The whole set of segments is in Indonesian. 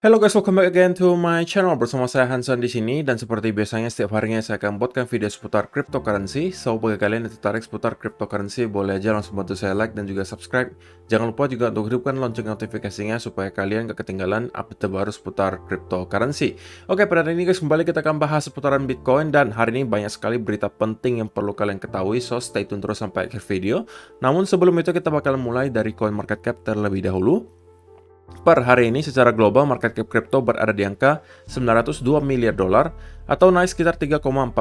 Hello guys, welcome back again to my channel. Bersama saya Hansan di sini, dan seperti biasanya setiap harinya saya akan buatkan video seputar cryptocurrency. So bagi kalian yang tertarik seputar cryptocurrency, boleh aja langsung bantu saya like dan juga subscribe. Jangan lupa juga untuk hidupkan lonceng notifikasinya supaya kalian gak ketinggalan update terbaru seputar cryptocurrency. Oke, pada hari ini guys, kembali kita akan bahas seputaran Bitcoin, dan hari ini banyak sekali berita penting yang perlu kalian ketahui. So stay tune terus sampai akhir video. Namun sebelum itu kita bakal mulai dari CoinMarketCap terlebih dahulu. Per hari ini secara global market cap kripto berada di angka 902 miliar dolar atau naik sekitar 3,47%.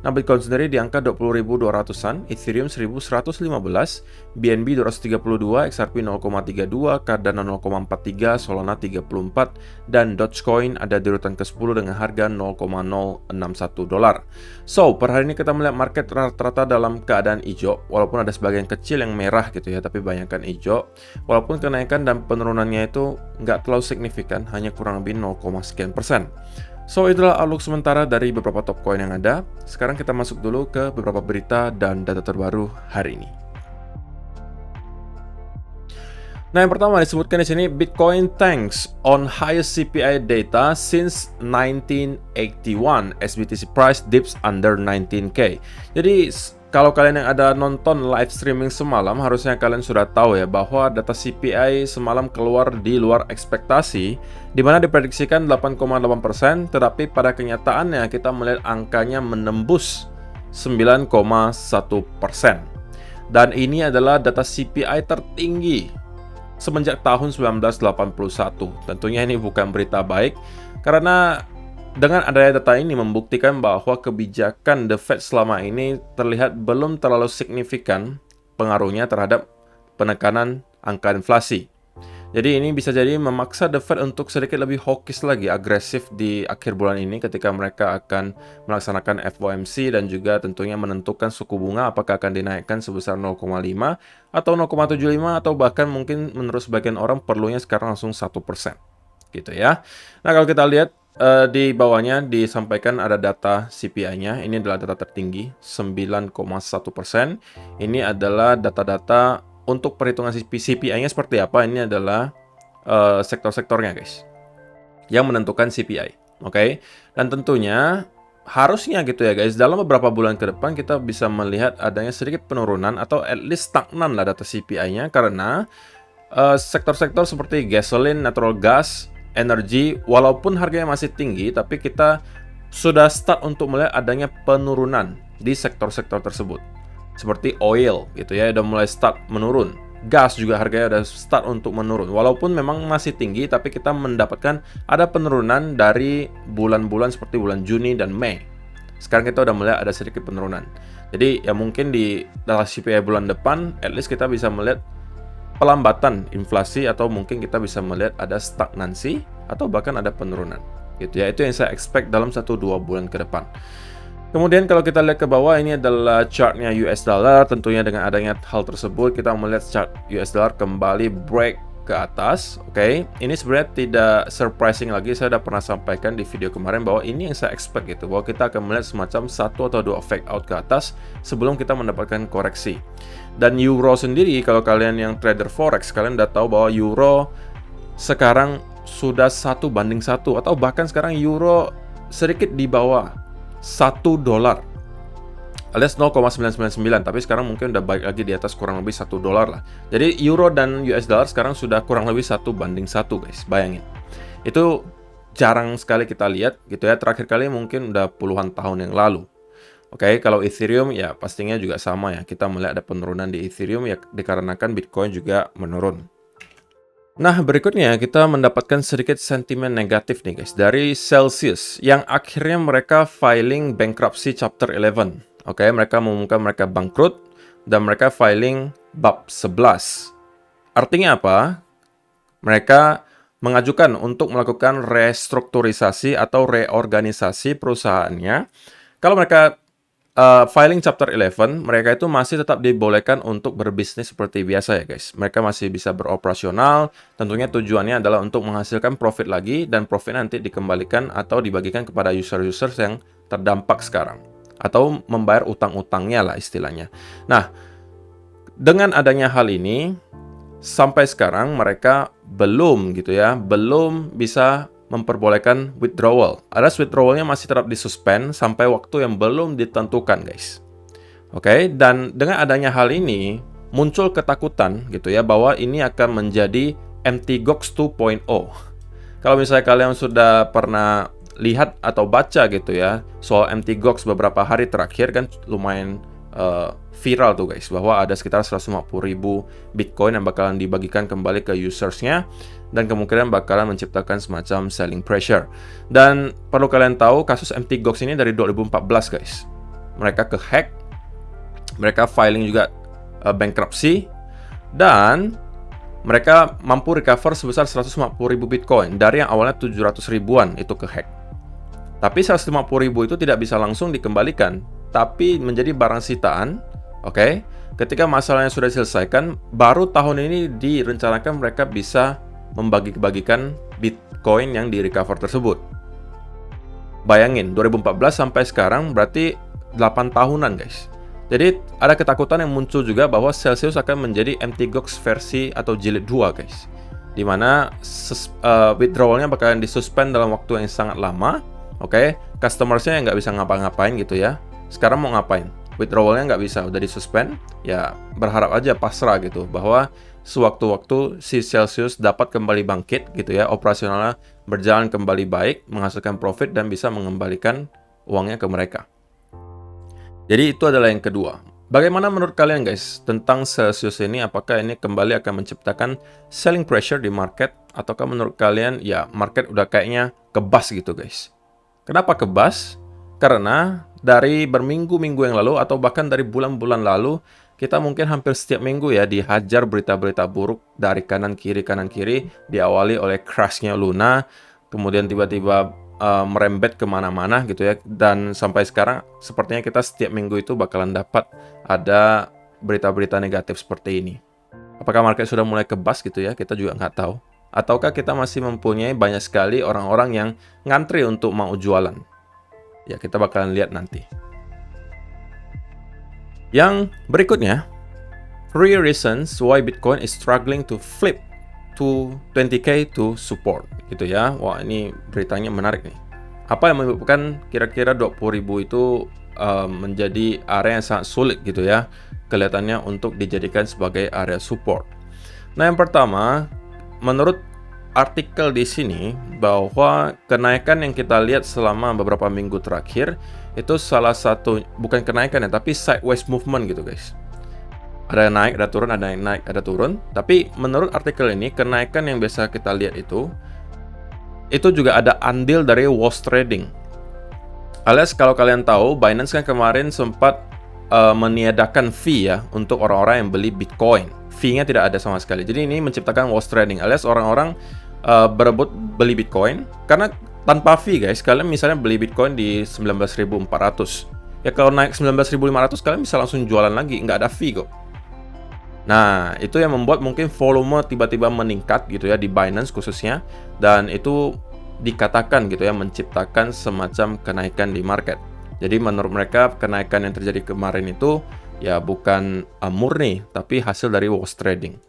Nah, Bitcoin sendiri di angka 20.200-an, Ethereum 1.115, BNB 232, XRP 0,32, Cardano 0,43, Solana 34, dan Dogecoin ada di urutan ke-10 dengan harga 0,061 dolar. So, per hari ini kita melihat market rata-rata dalam keadaan hijau, walaupun ada sebagian kecil yang merah gitu ya, tapi banyakkan hijau. Walaupun kenaikan dan penurunannya itu nggak terlalu signifikan, hanya kurang lebih 0, sekian persen. So, itulah outlook sementara dari beberapa top coin yang ada. Sekarang kita masuk dulu ke beberapa berita dan data terbaru hari ini. Nah, yang pertama disebutkan di sini, Bitcoin tanks on highest CPI data since 1981. SBTC price dips under 19K. Jadi, kalau kalian yang ada nonton live streaming semalam, harusnya kalian sudah tahu ya bahwa data CPI semalam keluar di luar ekspektasi, di mana diprediksikan 8,8%, tetapi pada kenyataannya kita melihat angkanya menembus 9,1%. Dan ini adalah data CPI tertinggi semenjak tahun 1981. Tentunya ini bukan berita baik, karena dengan adanya data ini membuktikan bahwa kebijakan The Fed selama ini terlihat belum terlalu signifikan pengaruhnya terhadap penekanan angka inflasi. Jadi ini bisa jadi memaksa The Fed untuk sedikit lebih hawkish lagi, agresif di akhir bulan ini ketika mereka akan melaksanakan FOMC dan juga tentunya menentukan suku bunga apakah akan dinaikkan sebesar 0,5 atau 0,75 atau bahkan mungkin menurut sebagian orang perlunya sekarang langsung 1%. Gitu ya. Nah, kalau kita lihat di bawahnya disampaikan ada data CPI-nya. Ini adalah data tertinggi, 9,1%. Ini adalah data-data untuk perhitungan CPI-nya seperti apa. Ini adalah sektor-sektornya, guys, yang menentukan CPI. Oke? Dan tentunya harusnya gitu ya, guys, dalam beberapa bulan ke depan kita bisa melihat adanya sedikit penurunan atau at least stagnan lah data CPI-nya, karena sektor-sektor seperti gasoline, natural gas, energi, walaupun harganya masih tinggi, tapi kita sudah start untuk melihat adanya penurunan di sektor-sektor tersebut. Seperti oil gitu ya, udah mulai start menurun. Gas juga harganya udah start untuk menurun. Walaupun memang masih tinggi, tapi kita mendapatkan ada penurunan dari bulan-bulan seperti bulan Juni dan Mei. Sekarang kita udah melihat ada sedikit penurunan. Jadi ya mungkin di data CPI bulan depan, at least kita bisa melihat pelambatan inflasi, atau mungkin kita bisa melihat ada stagnansi atau bahkan ada penurunan gitu ya. Itu yang saya expect dalam 1-2 bulan ke depan. Kemudian kalau kita lihat ke bawah, ini adalah chartnya US dollar. Tentunya dengan adanya hal tersebut kita melihat chart US dollar kembali break ke atas. Oke, ini sebenarnya tidak surprising lagi. Saya sudah pernah sampaikan di video kemarin bahwa ini yang saya expect gitu, bahwa kita akan melihat semacam 1 atau 2 fake out ke atas sebelum kita mendapatkan koreksi. Dan euro sendiri, kalau kalian yang trader forex, kalian udah tahu bahwa euro sekarang sudah 1:1, atau bahkan sekarang euro sedikit di bawah 1 dolar, alias 0,999, tapi sekarang mungkin udah balik lagi di atas kurang lebih 1 dolar lah. Jadi euro dan US dollar sekarang sudah kurang lebih 1:1, guys. Bayangin. Itu jarang sekali kita lihat gitu ya. Terakhir kali mungkin udah puluhan tahun yang lalu. Oke, kalau Ethereum ya pastinya juga sama ya. Kita melihat ada penurunan di Ethereum ya dikarenakan Bitcoin juga menurun. Nah, berikutnya kita mendapatkan sedikit sentimen negatif nih, guys, dari Celsius yang akhirnya mereka filing bankruptcy chapter 11. Oke, mereka mengumumkan mereka bangkrut dan mereka filing bab 11. Artinya apa? Mereka mengajukan untuk melakukan restrukturisasi atau reorganisasi perusahaannya. Kalau mereka filing chapter 11, mereka itu masih tetap dibolehkan untuk berbisnis seperti biasa ya, guys. Mereka masih bisa beroperasional. Tentunya tujuannya adalah untuk menghasilkan profit lagi, dan profit nanti dikembalikan atau dibagikan kepada user-user yang terdampak sekarang, atau membayar utang-utangnya lah istilahnya. Nah, dengan adanya hal ini, sampai sekarang mereka belum gitu ya, belum bisa memperbolehkan withdrawal. Alias withdrawalnya masih tetap disuspend sampai waktu yang belum ditentukan, guys. Oke, dan dengan adanya hal ini muncul ketakutan gitu ya bahwa ini akan menjadi MTGOX 2.0. Kalau misalnya kalian sudah pernah lihat atau baca gitu ya soal MTGOX beberapa hari terakhir kan lumayan viral tuh guys, bahwa ada sekitar 150.000 Bitcoin yang bakalan dibagikan kembali ke usersnya dan kemungkinan bakalan menciptakan semacam selling pressure. Dan perlu kalian tahu kasus MTGOX ini dari 2014 guys. Mereka kehack, mereka filing juga bankruptcy, dan mereka mampu recover sebesar 150.000 Bitcoin dari yang awalnya 700 ribuan itu kehack. Tapi 150.000 itu tidak bisa langsung dikembalikan, tapi menjadi barang sitaan. Oke, ketika masalahnya sudah diselesaikan, baru tahun ini direncanakan mereka bisa membagi-bagikan Bitcoin yang di-recover tersebut. Bayangin, 2014 sampai sekarang berarti 8 tahunan guys. Jadi ada ketakutan yang muncul juga bahwa Celsius akan menjadi MTGOX versi atau jilid 2 guys. Dimana withdrawalnya bakalan disuspend dalam waktu yang sangat lama. Oke, customersnya nggak bisa ngapa-ngapain gitu ya. Sekarang mau ngapain? Withdrawalnya nggak bisa, udah disuspend. Ya berharap aja pasrah gitu bahwa sewaktu-waktu si Celsius dapat kembali bangkit gitu ya, operasionalnya berjalan kembali baik, menghasilkan profit dan bisa mengembalikan uangnya ke mereka. Jadi itu adalah yang kedua. Bagaimana menurut kalian guys tentang Celsius ini? Apakah ini kembali akan menciptakan selling pressure di market? Ataukah menurut kalian ya market udah kayaknya kebas gitu guys? Kenapa kebas? Karena dari berminggu-minggu yang lalu atau bahkan dari bulan-bulan lalu, kita mungkin hampir setiap minggu ya dihajar berita-berita buruk dari kanan kiri, diawali oleh crash-nya Luna, kemudian tiba-tiba merembet kemana-mana gitu ya, dan sampai sekarang sepertinya kita setiap minggu itu bakalan dapat ada berita-berita negatif seperti ini. Apakah market sudah mulai kebas gitu ya? Kita juga nggak tahu. Ataukah kita masih mempunyai banyak sekali orang-orang yang ngantri untuk mau jualan? Ya, kita bakalan lihat nanti. Yang berikutnya, 3 reasons why Bitcoin is struggling to flip to 20k to support gitu ya. Wah, ini beritanya menarik nih. Apa yang menyebabkan kira-kira 20.000 itu menjadi area yang sangat sulit gitu ya kelihatannya untuk dijadikan sebagai area support. Nah, yang pertama, menurut artikel di sini bahwa kenaikan yang kita lihat selama beberapa minggu terakhir itu salah satu, bukan kenaikan ya, tapi sideways movement gitu guys. Ada yang naik, ada turun, ada yang naik, ada turun. Tapi menurut artikel ini, kenaikan yang biasa kita lihat itu juga ada andil dari wash trading. Alias kalau kalian tahu, Binance kan kemarin sempat meniadakan fee ya untuk orang-orang yang beli Bitcoin. Fee-nya tidak ada sama sekali. Jadi ini menciptakan wash trading, alias orang-orang berebut beli Bitcoin karena tanpa fee guys. Kalian misalnya beli Bitcoin di 19.400, ya kalau naik 19.500 kalian bisa langsung jualan lagi, nggak ada fee kok. Nah, itu yang membuat mungkin volume tiba-tiba meningkat gitu ya di Binance khususnya, dan itu dikatakan gitu ya menciptakan semacam kenaikan di market. Jadi menurut mereka kenaikan yang terjadi kemarin itu ya bukan murni, tapi hasil dari wash trading.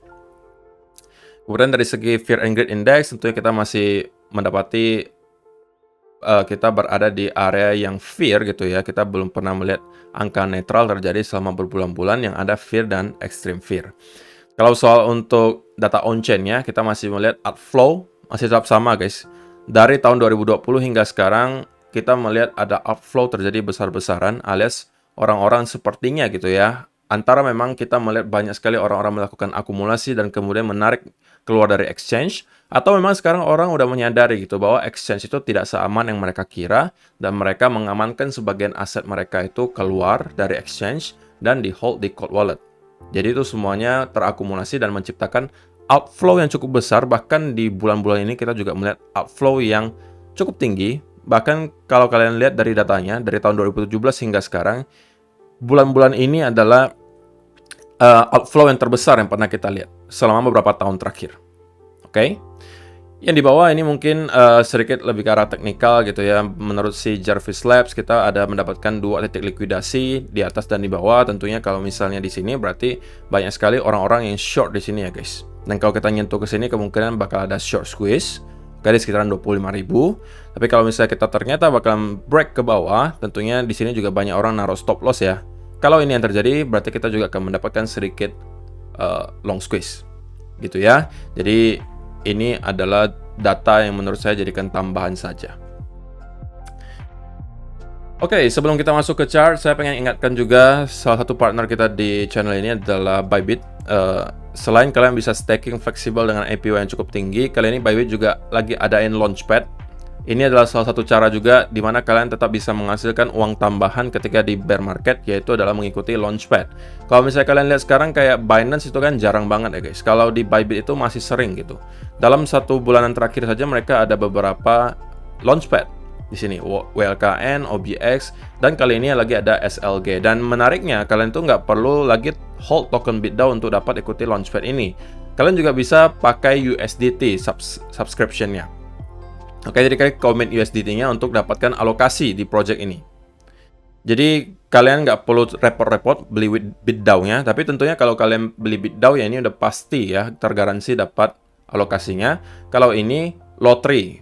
Kemudian dari segi Fear and Greed Index, tentunya kita masih mendapati kita berada di area yang fear gitu ya. Kita belum pernah melihat angka netral terjadi selama berbulan-bulan yang ada fear dan extreme fear. Kalau soal untuk data on-chain-nya, kita masih melihat outflow masih tetap sama guys. Dari tahun 2020 hingga sekarang, kita melihat ada outflow terjadi besar-besaran, alias orang-orang sepertinya gitu ya. Antara memang kita melihat banyak sekali orang-orang melakukan akumulasi dan kemudian menarik keluar dari exchange, atau memang sekarang orang udah menyadari gitu bahwa exchange itu tidak seaman yang mereka kira, dan mereka mengamankan sebagian aset mereka itu keluar dari exchange dan di hold di cold wallet. Jadi itu semuanya terakumulasi dan menciptakan outflow yang cukup besar. Bahkan di bulan-bulan ini kita juga melihat outflow yang cukup tinggi. Bahkan kalau kalian lihat dari datanya, dari tahun 2017 hingga sekarang, bulan-bulan ini adalah outflow yang terbesar yang pernah kita lihat selama beberapa tahun terakhir. Oke? Yang di bawah ini mungkin sedikit lebih ke arah teknikal gitu ya. Menurut si Jarvis Labs, kita ada mendapatkan 2 titik likuidasi di atas dan di bawah. Tentunya kalau misalnya di sini berarti banyak sekali orang-orang yang short di sini ya guys. Dan kalau kita nyentuh ke sini kemungkinan bakal ada short squeeze. Oke, di sekitaran 25.000. Tapi kalau misalnya kita ternyata bakalan break ke bawah, tentunya di sini juga banyak orang naruh stop loss ya. Kalau ini yang terjadi, berarti kita juga akan mendapatkan sedikit long squeeze, gitu ya. Jadi ini adalah data yang menurut saya jadikan tambahan saja. Oke, sebelum kita masuk ke chart, saya pengen ingatkan juga salah satu partner kita di channel ini adalah Bybit. Selain kalian bisa staking fleksibel dengan APY yang cukup tinggi, kali ini Bybit juga lagi adain launchpad. Ini adalah salah satu cara juga di mana kalian tetap bisa menghasilkan uang tambahan ketika di bear market, yaitu adalah mengikuti launchpad. Kalau misalnya kalian lihat sekarang kayak Binance itu kan jarang banget ya guys. Kalau di Bybit itu masih sering gitu. Dalam 1 bulanan terakhir saja mereka ada beberapa launchpad. Di sini WLKN, OBX, dan kali ini lagi ada SLG. Dan menariknya kalian tuh nggak perlu lagi hold token BitDAO untuk dapat ikuti launchpad ini. Kalian juga bisa pakai USDT subscription-nya. Oke, jadi kalian commit USDT-nya untuk dapatkan alokasi di project ini. Jadi kalian nggak perlu repot-repot beli BitDAO-nya, tapi tentunya kalau kalian beli BitDAO ya ini udah pasti ya tergaransi dapat alokasinya. Kalau ini lottery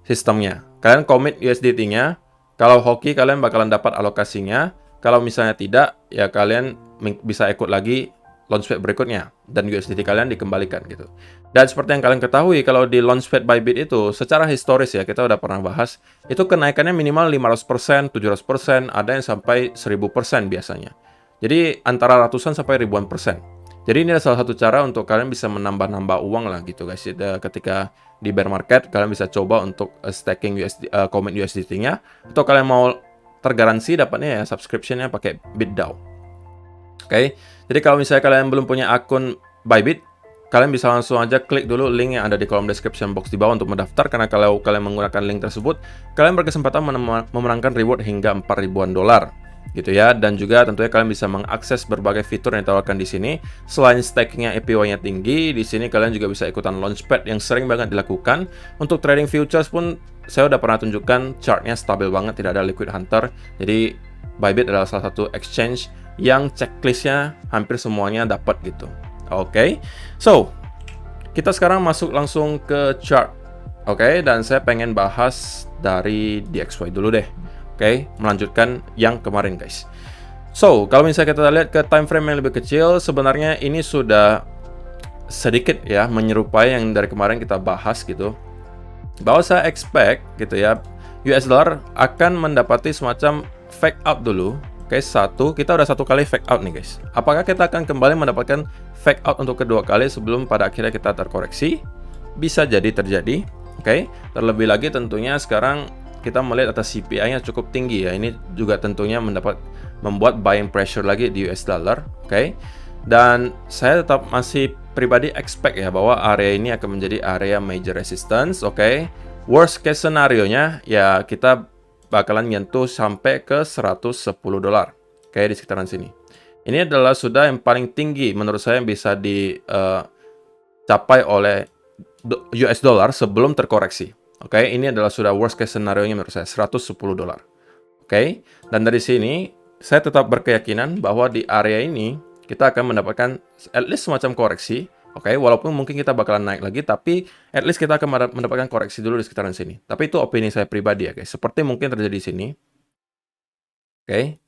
sistemnya. Kalian commit USDT-nya, kalau hoki kalian bakalan dapat alokasinya, kalau misalnya tidak, ya kalian bisa ikut lagi launchpad berikutnya, dan USDT kalian dikembalikan gitu. Dan seperti yang kalian ketahui, kalau di launchpad Bybit itu, secara historis ya, kita udah pernah bahas, itu kenaikannya minimal 500%, 700%, ada yang sampai 1000% biasanya. Jadi antara ratusan sampai ribuan persen. Jadi ini adalah salah satu cara untuk kalian bisa menambah-nambah uang lah gitu guys. Ketika di bear market, kalian bisa coba untuk staking commit USDT-nya. Atau kalian mau tergaransi dapatnya ya subscription-nya pakai BitDAO. Oke, jadi kalau misalnya kalian belum punya akun Bybit, kalian bisa langsung aja klik dulu link yang ada di kolom description box di bawah untuk mendaftar. Karena kalau kalian menggunakan link tersebut, kalian berkesempatan memenangkan reward hingga 4.000-an dolar. Gitu ya, dan juga tentunya kalian bisa mengakses berbagai fitur yang ditawarkan di sini. Selain stakingnya APY-nya tinggi, di sini kalian juga bisa ikutan launchpad yang sering banget dilakukan. Untuk trading futures pun saya udah pernah tunjukkan chartnya stabil banget, tidak ada liquid hunter. Jadi Bybit adalah salah satu exchange yang checklistnya hampir semuanya dapat gitu. Oke, so kita sekarang masuk langsung ke chart. Oke, dan saya pengen bahas dari DXY dulu deh. Oke, melanjutkan yang kemarin guys. So, kalau misalnya kita lihat ke time frame yang lebih kecil, sebenarnya ini sudah sedikit ya menyerupai yang dari kemarin kita bahas gitu. Bahwa saya expect gitu ya, US dollar akan mendapati semacam fake out dulu. Oke, kita udah 1 kali fake out nih guys. Apakah kita akan kembali mendapatkan fake out untuk kedua kali sebelum pada akhirnya kita terkoreksi? Bisa jadi terjadi. Oke, terlebih lagi tentunya sekarang kita melihat atas CPI-nya cukup tinggi ya. Ini juga tentunya membuat buying pressure lagi di US dollar. Oke. Dan saya tetap masih pribadi expect ya bahwa area ini akan menjadi area major resistance. Oke. Worst case scenario-nya ya kita bakalan nyentuh sampai ke 110 dolar. Oke, di sekitaran sini. Ini adalah sudah yang paling tinggi menurut saya yang bisa dicapai oleh US dollar sebelum terkoreksi. Oke, ini adalah sudah worst case scenario-nya menurut saya, 110 dolar. Oke, dan dari sini saya tetap berkeyakinan bahwa di area ini kita akan mendapatkan at least semacam koreksi. Oke, walaupun mungkin kita bakalan naik lagi, tapi at least kita akan mendapatkan koreksi dulu di sekitaran sini. Tapi itu opini saya pribadi ya guys, seperti mungkin terjadi di sini. Oke,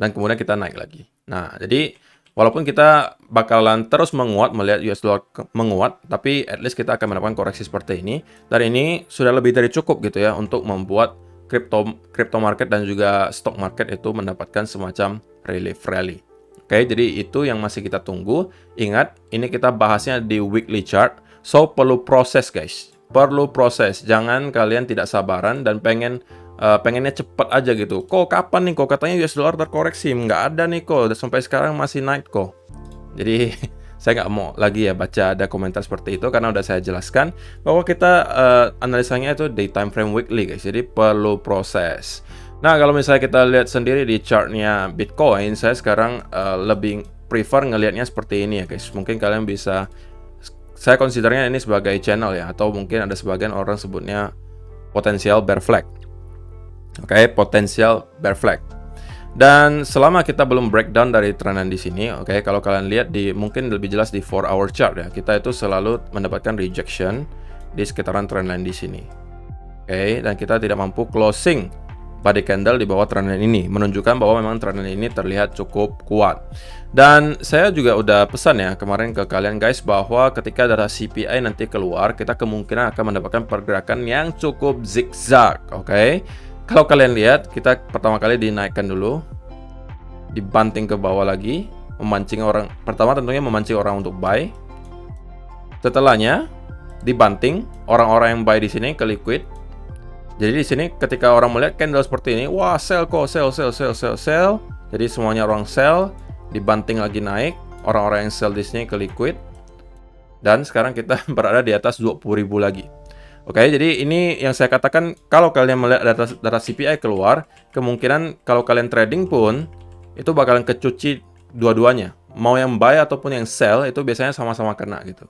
dan kemudian kita naik lagi. Nah, jadi walaupun kita bakalan terus menguat melihat US dollar menguat, tapi at least kita akan mendapatkan koreksi seperti ini. Dan ini sudah lebih dari cukup gitu ya untuk membuat crypto market dan juga stock market itu mendapatkan semacam relief rally. Oke, jadi itu yang masih kita tunggu. Ingat, ini kita bahasnya di weekly chart. So perlu proses guys. Perlu proses. Jangan kalian tidak sabaran dan pengennya cepat aja gitu. Kok kapan nih kok katanya US dollar terkoreksi? Nggak ada nih kok, sampai sekarang masih naik kok. Jadi saya nggak mau lagi ya baca ada komentar seperti itu karena udah saya jelaskan bahwa kita analisanya itu di time frame weekly guys. Jadi perlu proses. Nah, kalau misalnya kita lihat sendiri di chartnya Bitcoin, saya sekarang lebih prefer ngelihatnya seperti ini ya guys. Mungkin kalian bisa, saya considernya ini sebagai channel ya, atau mungkin ada sebagian orang sebutnya potensial bear flag. Oke, potensial bear flag. Dan selama kita belum breakdown dari trendline di sini, oke, kalau kalian lihat di mungkin lebih jelas di 4 hour chart ya, kita itu selalu mendapatkan rejection di sekitaran trendline di sini. Oke, dan kita tidak mampu closing body candle di bawah trendline ini, menunjukkan bahwa memang trendline ini terlihat cukup kuat. Dan saya juga udah pesan ya kemarin ke kalian guys, bahwa ketika data CPI nanti keluar, kita kemungkinan akan mendapatkan pergerakan yang cukup zigzag. Oke, kalau kalian lihat, kita pertama kali dinaikkan dulu, dibanting ke bawah lagi, memancing orang, pertama tentunya memancing orang untuk buy. Setelahnya dibanting, orang-orang yang buy di sini ke liquid. Jadi di sini ketika orang melihat candle seperti ini, wah sell kok, sell. Jadi semuanya orang sell, dibanting lagi naik, orang-orang yang sell di sini ke liquid. Dan sekarang kita berada di atas 20.000 lagi. Oke, jadi ini yang saya katakan, kalau kalian melihat data CPI keluar, kemungkinan kalau kalian trading pun itu bakalan kecuci dua-duanya. Mau yang buy ataupun yang sell itu biasanya sama-sama kena gitu.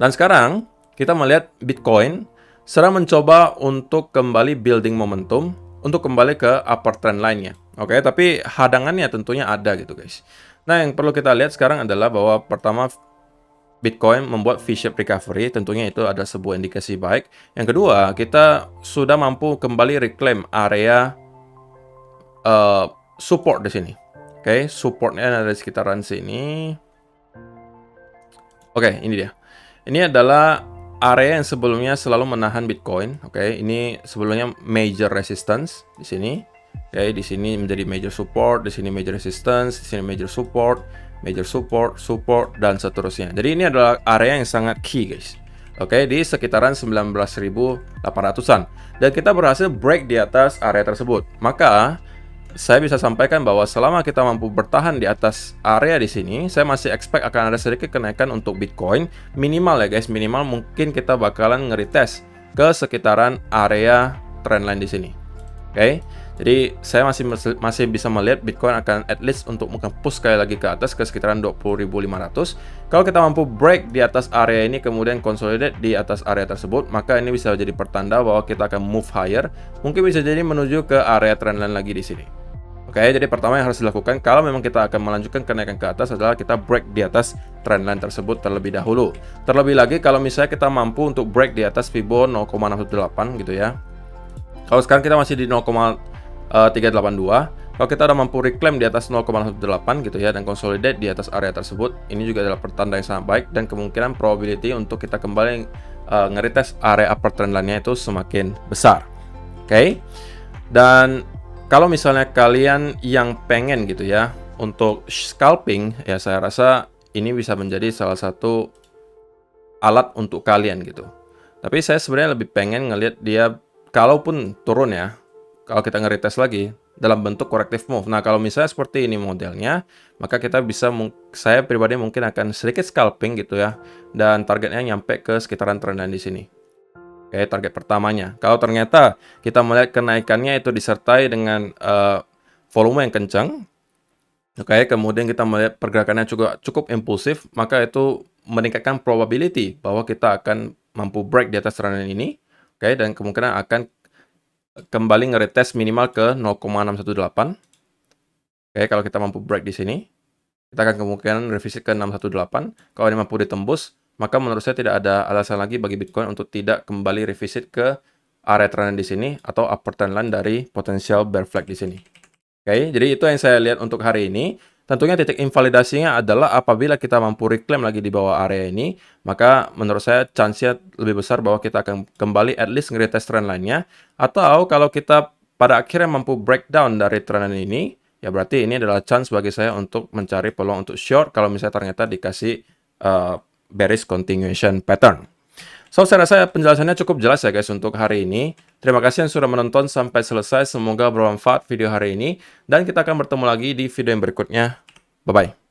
Dan sekarang kita melihat Bitcoin sedang mencoba untuk kembali building momentum untuk kembali ke upper trend line-nya. Oke, tapi hadangannya tentunya ada gitu guys. Nah, yang perlu kita lihat sekarang adalah bahwa pertama Bitcoin membuat V-shape recovery, tentunya itu ada sebuah indikasi baik. Yang kedua, kita sudah mampu kembali reclaim area support di sini. Oke, supportnya ada di sekitaran sini. Oke, ini dia. Ini adalah area yang sebelumnya selalu menahan Bitcoin. Oke, ini sebelumnya major resistance di sini. Oke, di sini menjadi major support, di sini major resistance, di sini major support, dan seterusnya. Jadi ini adalah area yang sangat key, guys. Oke, di sekitaran 19.800-an. Dan kita berhasil break di atas area tersebut. Maka saya bisa sampaikan bahwa selama kita mampu bertahan di atas area di sini, saya masih expect akan ada sedikit kenaikan untuk Bitcoin. Minimal ya guys, minimal mungkin kita bakalan nge-retest ke sekitaran area trendline di sini. Oke, jadi saya masih bisa melihat Bitcoin akan at least untuk push sekali lagi ke atas ke sekitaran 20.500. Kalau kita mampu break di atas area ini kemudian consolidate di atas area tersebut, maka ini bisa jadi pertanda bahwa kita akan move higher. Mungkin bisa jadi menuju ke area trendline lagi di sini. Oke, jadi pertama yang harus dilakukan kalau memang kita akan melanjutkan kenaikan ke atas adalah kita break di atas trendline tersebut terlebih dahulu. Terlebih lagi kalau misalnya kita mampu untuk break di atas Fibo 0,618 gitu ya. Kalau sekarang kita masih di 0,382, kalau kita udah mampu reclaim di atas 0,18 gitu ya dan consolidate di atas area tersebut, ini juga adalah pertanda yang sangat baik dan kemungkinan probability untuk kita kembali nge-retest area upper trendline-nya itu semakin besar. Oke. Dan kalau misalnya kalian yang pengen gitu ya untuk scalping, ya saya rasa ini bisa menjadi salah satu alat untuk kalian gitu. Tapi saya sebenarnya lebih pengen ngelihat dia kalaupun turun ya, kalau kita nge-retest lagi dalam bentuk corrective move. Nah, kalau misalnya seperti ini modelnya, maka kita bisa, saya pribadi mungkin akan sedikit scalping gitu ya, dan targetnya nyampe ke sekitaran trendline di sini. Oke, target pertamanya. Kalau ternyata kita melihat kenaikannya itu disertai dengan volume yang kencang, oke, kemudian kita melihat pergerakannya juga cukup impulsif, maka itu meningkatkan probability bahwa kita akan mampu break di atas trendline ini, oke, dan kemungkinan akan kembali nge-retest minimal ke 0,618. Oke, kalau kita mampu break di sini, kita akan kemungkinan revisit ke 618. Kalau ini mampu ditembus, maka menurut saya tidak ada alasan lagi bagi Bitcoin untuk tidak kembali revisit ke area trendline di sini atau upper trendline dari potensial bear flag di sini. Oke, jadi itu yang saya lihat untuk hari ini. Tentunya titik invalidasinya adalah apabila kita mampu reclaim lagi di bawah area ini, maka menurut saya chance-nya lebih besar bahwa kita akan kembali at least nge-retest trendline-nya. Atau kalau kita pada akhirnya mampu breakdown dari trendline ini, ya berarti ini adalah chance bagi saya untuk mencari peluang untuk short kalau misalnya ternyata dikasih bearish continuation pattern. So, saya rasa penjelasannya cukup jelas ya guys untuk hari ini. Terima kasih yang sudah menonton sampai selesai. Semoga bermanfaat video hari ini. Dan kita akan bertemu lagi di video yang berikutnya. Bye-bye.